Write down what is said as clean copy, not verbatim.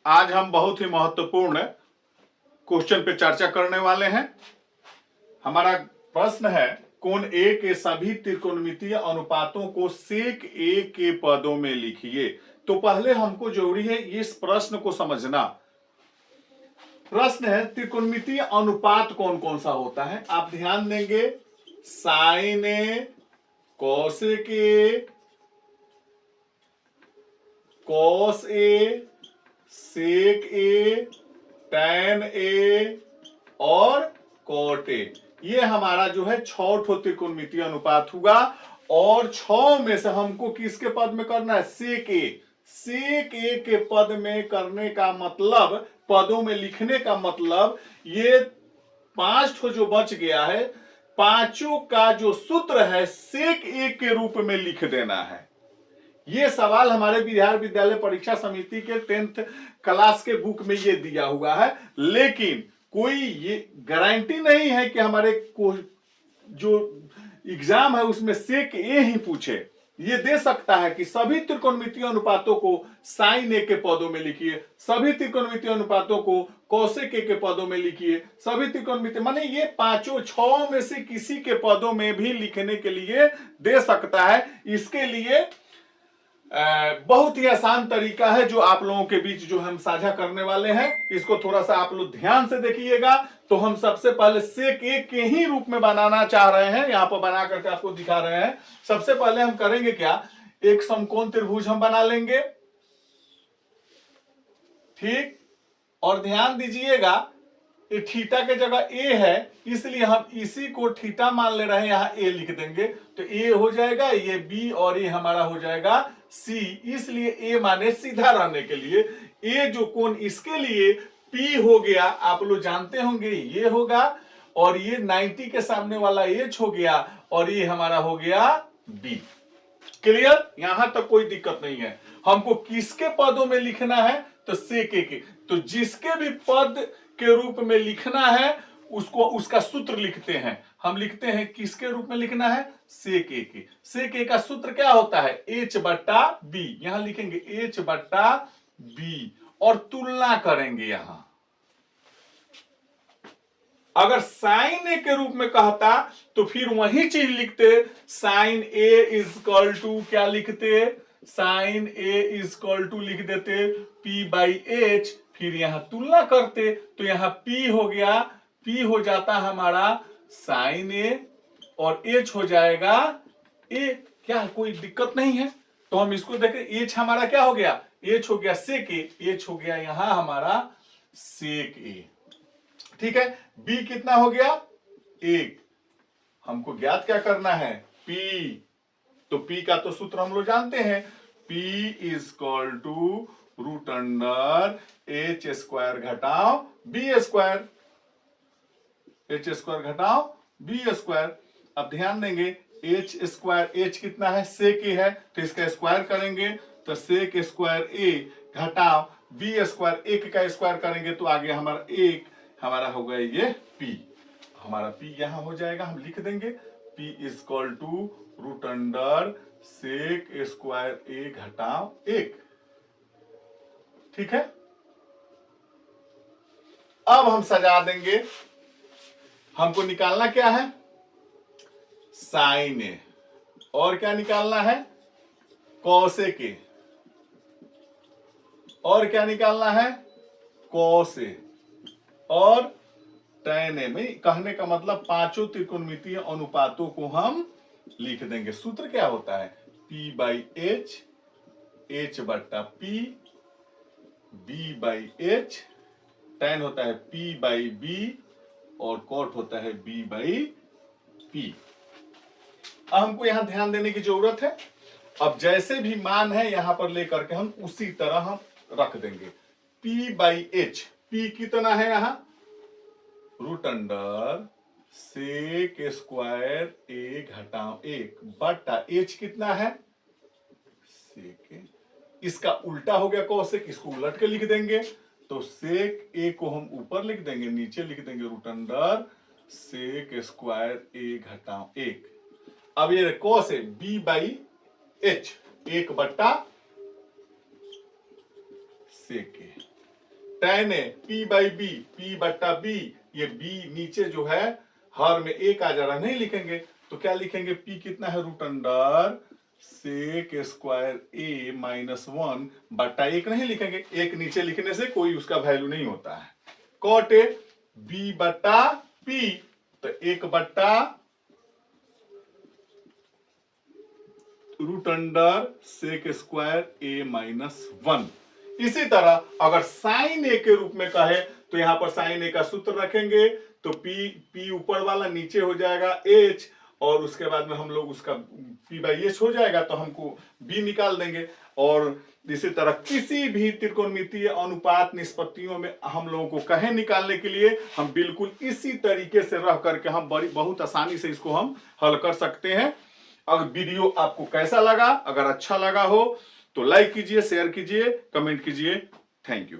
आज हम बहुत ही महत्वपूर्ण क्वेश्चन पे चर्चा करने वाले हैं। हमारा प्रश्न है, कोण ए के सभी त्रिकोणमितीय अनुपातों को सेक ए के पदों में लिखिए। तो पहले हमको जरूरी है इस प्रश्न को समझना। प्रश्न है त्रिकोणमितीय अनुपात कौन कौन सा होता है। आप ध्यान देंगे, sine A, cosec A, cos A, sec A, tan A और कॉट ए। ये हमारा जो है 6 त्रिकोणमितीय अनुपात हुआ और 6 में से हमको किसके पद में करना है, सेक ए। सेक ए के पद में करने का मतलब, पदों में लिखने का मतलब, ये 5 जो बच गया है, पांचों का जो सूत्र है सेक ए के रूप में लिख देना है। ये सवाल हमारे बिहार विद्यालय परीक्षा समिति के 10th क्लास के बुक में ये दिया हुआ है, लेकिन कोई ये गारंटी नहीं है कि हमारे जो एग्जाम है उसमें सेक ए ही पूछे। ये दे सकता है कि सभी त्रिकोणमितीय अनुपातों को साइन ए के पदों में लिखिए, सभी त्रिकोणमितीय अनुपातों को कोसेक ए के पदों में लिखिए, सभी त्रिकोणमितीय, माने ये पांचों 6 में से किसी के पदों में भी लिखने के लिए दे सकता है। इसके लिए बहुत ही आसान तरीका है जो आप लोगों के बीच जो हम साझा करने वाले हैं। इसको थोड़ा सा आप लोग ध्यान से देखिएगा। तो हम सबसे पहले सेक ए के ही रूप में बनाना चाह रहे हैं, यहां पर बना करके आपको दिखा रहे हैं। सबसे पहले हम करेंगे क्या, एक समकोण त्रिभुज हम बना लेंगे, ठीक। और ध्यान दीजिएगा, ये थीटा के जगह ए है, इसलिए हम इसी को थीटा मान ले रहे हैं, यहां ए लिख देंगे। तो ए हो जाएगा, ये बी और ये हमारा हो जाएगा सी। इसलिए ए माने सीधा रहने के लिए ए जो कोण, इसके लिए पी हो गया, आप लोग जानते होंगे ये होगा, और ये 90 के सामने वाला एच हो गया, और ये हमारा हो गया बी। क्लियर, यहां तक कोई दिक्कत नहीं है। हमको किसके पदों में लिखना है, तो सेक ए के। तो जिसके भी पद के रूप में लिखना है उसको, उसका सूत्र लिखते हैं। हम लिखते हैं किसके रूप में लिखना है, सेक ए के। सेक ए का सूत्र क्या होता है, एच बट्टा बी। यहां लिखेंगे एच बट्टा बी और तुलना करेंगे। यहां अगर साइन ए के रूप में कहता तो फिर वही चीज लिखते, साइन ए इजकल टू क्या लिखते, साइन ए इजकल टू लिख देते पी बाई एच। फिर यहां तुलना करते तो यहां पी हो गया, पी हो जाता हमारा साइन ए और एच हो जाएगा ए। क्या कोई दिक्कत नहीं है। तो हम इसको देखें, एच हमारा क्या हो गया, एच हो गया सेक ए, एच हो गया यहां हमारा सेक ए, ठीक है। बी कितना हो गया, 1। हमको ज्ञात क्या करना है, पी। तो पी का तो सूत्र हम लोग जानते हैं, P equal to root under H square घटाओ बी स्क्वायर, एच स्क्वायर घटाओ बी स्क्वायर। अब ध्यान देंगे, एच स्क्वायर, एच कितना है, सेक ए है, तो इसका स्क्वायर करेंगे तो सेक स्क्वायर ए घटाओ बी स्क्वायर, एक का स्क्वायर करेंगे तो आगे हमारा 1 हमारा हो गया ये P। हमारा P यहां हो जाएगा, हम लिख देंगे P equal to root under sec square A घटाओ 1, ठीक है। अब हम सजा देंगे, हमको निकालना क्या है, साइन ए, और क्या निकालना है, कोसेक ए, और क्या निकालना है, कॉस ए, और टैन ए। में कहने का मतलब पांचों त्रिकोणमितीय अनुपातों को हम लिख देंगे। सूत्र क्या होता है, P बाई एच, एच बट्टा P, B by H, tan होता है P बाई बी, और कॉट होता है B बाई पी। हमको यहां ध्यान देने की जरूरत है। अब जैसे भी मान है यहां पर लेकर के हम उसी तरह हम रख देंगे। P बाई एच, P कितना है यहां, root under sec square A घटाओ 1 बटा एच कितना है, सेक ए। इसका उल्टा हो गया कोसेक, इसको उलट के लिख देंगे तो सेक ए को हम ऊपर लिख देंगे, नीचे लिख देंगे root under sec square A घटाओ 1। अब ये कॉस है बी बाई एच, 1 बट्टा sec A. tan a p by B, p बट्टा b, ये b नीचे जो है हर में एक आ जा रहा, नहीं लिखेंगे तो क्या लिखेंगे, p कितना है root under sec square a minus 1 बट्टा एक नहीं लिखेंगे, एक नीचे लिखने से कोई उसका वैल्यू नहीं होता है। कॉट ए b बट्टा p, तो एक बट्टा root under sec square a minus 1। इसी तरह अगर साइन ए के रूप में कहे तो यहां पर साइन ए का सूत्र रखेंगे तो p ऊपर वाला नीचे हो जाएगा h, और उसके बाद में हम लोग उसका p बाई एच हो जाएगा तो हमको b निकाल देंगे। और इसी तरह किसी भी त्रिकोणमितीय अनुपात निष्पत्तियों में हम लोगों को कहे निकालने के लिए हम बिल्कुल इसी तरीके से रह करके हम बहुत आसानी से इसको हम हल कर सकते हैं। अगर वीडियो आपको कैसा लगा, अगर अच्छा लगा हो तो लाइक कीजिए, शेयर कीजिए, कमेंट कीजिए। Thank you.